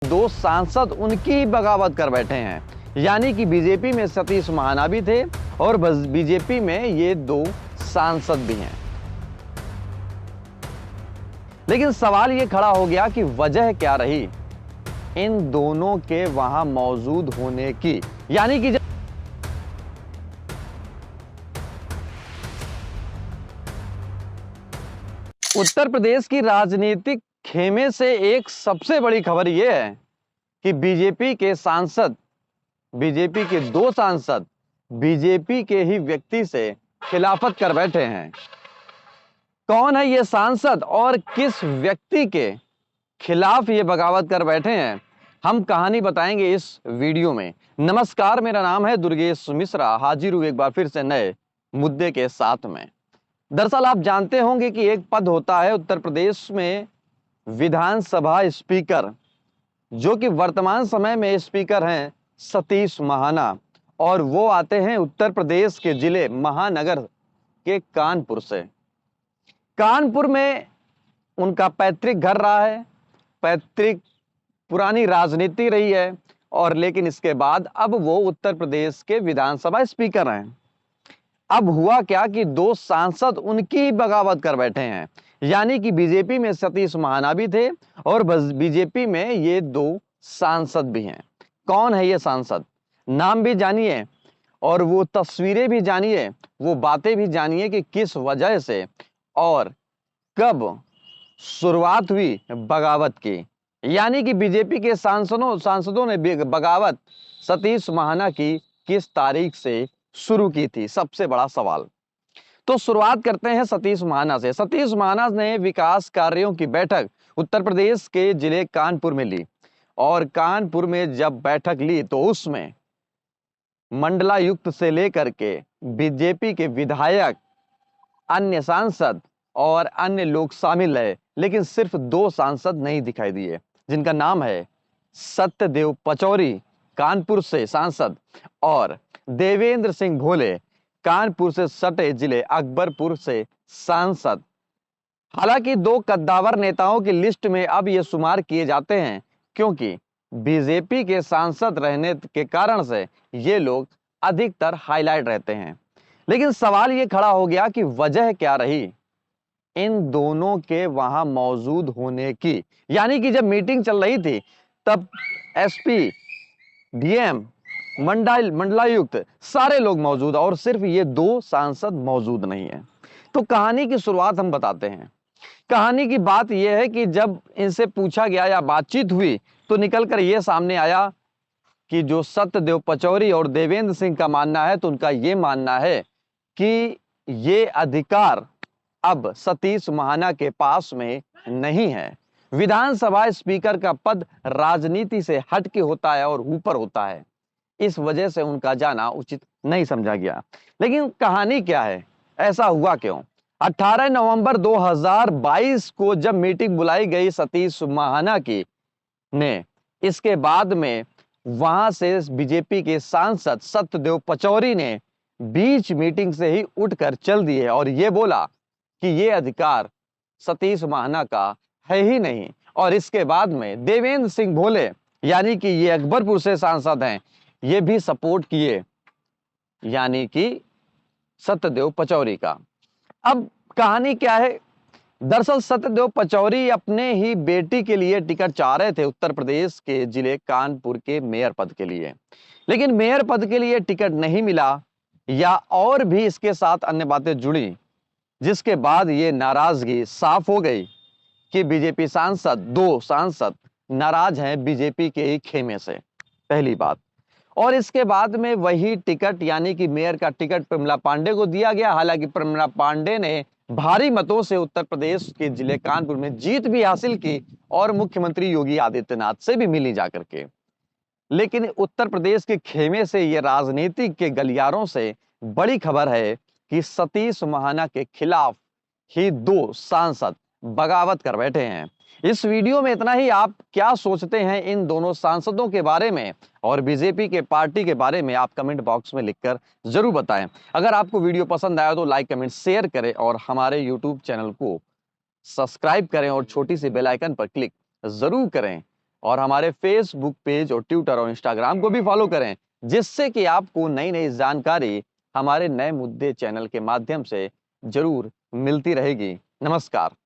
दो सांसद उनकी ही बगावत कर बैठे हैं। यानी कि बीजेपी में सतीश महाना भी थे और बीजेपी में ये दो सांसद भी हैं। लेकिन सवाल ये खड़ा हो गया कि वजह क्या रही इन दोनों के वहां मौजूद होने की। यानी कि उत्तर प्रदेश की राजनीतिक खेमे से एक सबसे बड़ी खबर यह है कि बीजेपी के सांसद, बीजेपी के दो सांसद बीजेपी के ही व्यक्ति से खिलाफत कर बैठे हैं। कौन है ये सांसद और किस व्यक्ति के खिलाफ ये बगावत कर बैठे हैं, हम कहानी बताएंगे इस वीडियो में। नमस्कार, मेरा नाम है दुर्गेश मिश्रा, हाजिर हूं एक बार फिर से नए मुद्दे के साथ में। दरअसल आप जानते होंगे कि एक पद होता है उत्तर प्रदेश में विधानसभा स्पीकर, जो कि वर्तमान समय में स्पीकर हैं सतीश महाना, और वो आते हैं उत्तर प्रदेश के जिले महानगर के कानपुर से। कानपुर में उनका पैतृक घर रहा है, पैतृक पुरानी राजनीति रही है, और लेकिन इसके बाद अब वो उत्तर प्रदेश के विधानसभा स्पीकर हैं। अब हुआ क्या कि दो सांसद उनकी ही बगावत कर बैठे हैं। यानी कि बीजेपी में सतीश महाना भी थे और बीजेपी में ये दो सांसद भी हैं। कौन है ये सांसद, नाम भी जानिए और वो तस्वीरें भी जानिए, वो बातें भी जानिए कि किस वजह से और कब शुरुआत हुई बगावत की। यानी कि बीजेपी के सांसदों ने बगावत सतीश महाना की किस तारीख से शुरू की थी, सबसे बड़ा सवाल। तो शुरुआत करते हैं सतीश महाना से। सतीश महाना ने विकास कार्यों की बैठक उत्तर प्रदेश के जिले कानपुर में ली, और कानपुर में जब बैठक ली तो उसमें मंडलायुक्त से लेकर के बीजेपी के विधायक, अन्य सांसद और अन्य लोग शामिल रहे। लेकिन सिर्फ दो सांसद नहीं दिखाई दिए, जिनका नाम है सत्यदेव पचौरी कानपुर से सांसद और देवेंद्र सिंह भोले कानपुर से सटे जिले अकबरपुर से सांसद। हालांकि दो कद्दावर नेताओं की लिस्ट में अब ये शुमार किए जाते हैं, क्योंकि बीजेपी के सांसद रहने के कारण से ये लोग अधिकतर हाईलाइट रहते हैं। लेकिन सवाल ये खड़ा हो गया कि वजह क्या रही इन दोनों के वहां मौजूद होने की। यानी कि जब मीटिंग चल रही थी तब एसपी, डीएम, मंडलायुक्त सारे लोग मौजूद, और सिर्फ ये दो सांसद मौजूद नहीं है। तो कहानी की शुरुआत हम बताते हैं। कहानी की बात यह है कि जब इनसे पूछा गया या बातचीत हुई तो निकलकर यह सामने आया कि जो सत्यदेव पचौरी और देवेंद्र सिंह का मानना है, तो उनका यह मानना है कि ये अधिकार अब सतीश महाना के पास में नहीं है। विधानसभा स्पीकर का पद राजनीति से हट के होता है और ऊपर होता है, इस वजह से उनका जाना उचित नहीं समझा गया। लेकिन कहानी क्या है, ऐसा हुआ क्यों? 18 नवंबर 2022 को जब मीटिंग बुलाई गई सतीश महाना की ने, इसके बाद में वहां से बीजेपी के सांसद सत्यदेव पचौरी ने बीच मीटिंग से ही उठकर चल दिए और ये बोला कि ये अधिकार सतीश महाना का है ही नहीं। और इसके बाद में देवेंद्र सिंह भोले, यानी कि ये अकबरपुर से सांसद हैं, ये भी सपोर्ट किए, यानी कि सत्यदेव पचौरी का। अब कहानी क्या है? दरअसल सत्यदेव पचौरी अपने ही बेटी के लिए टिकट चाह रहे थे उत्तर प्रदेश के जिले कानपुर के मेयर पद के लिए, लेकिन मेयर पद के लिए टिकट नहीं मिला, या और भी इसके साथ अन्य बातें जुड़ी, जिसके बाद ये नाराजगी साफ हो गई कि बीजेपी सांसद, दो सांसद नाराज हैं बीजेपी के ही खेमे से, पहली बात। और इसके बाद में वही टिकट, यानी कि मेयर का टिकट प्रमिला पांडे को दिया गया। हालांकि प्रमिला पांडे ने भारी मतों से उत्तर प्रदेश के जिले कानपुर में जीत भी हासिल की और मुख्यमंत्री योगी आदित्यनाथ से भी मिली जाकर के। लेकिन उत्तर प्रदेश के खेमे से, ये राजनीति के गलियारों से बड़ी खबर है कि सतीश महाना के खिलाफ ही दो सांसद बगावत कर बैठे हैं। इस वीडियो में इतना ही। आप क्या सोचते हैं इन दोनों सांसदों के बारे में और बीजेपी के पार्टी के बारे में, आप कमेंट बॉक्स में लिखकर जरूर बताएं। अगर आपको वीडियो पसंद आया तो लाइक, कमेंट, शेयर करें और हमारे यूट्यूब चैनल को सब्सक्राइब करें और छोटी सी बेल आइकन पर क्लिक जरूर करें और हमारे फेसबुक पेज और ट्विटर और इंस्टाग्राम को भी फॉलो करें, जिससे कि आपको नई नई जानकारी हमारे नए मुद्दे चैनल के माध्यम से जरूर मिलती रहेगी। नमस्कार।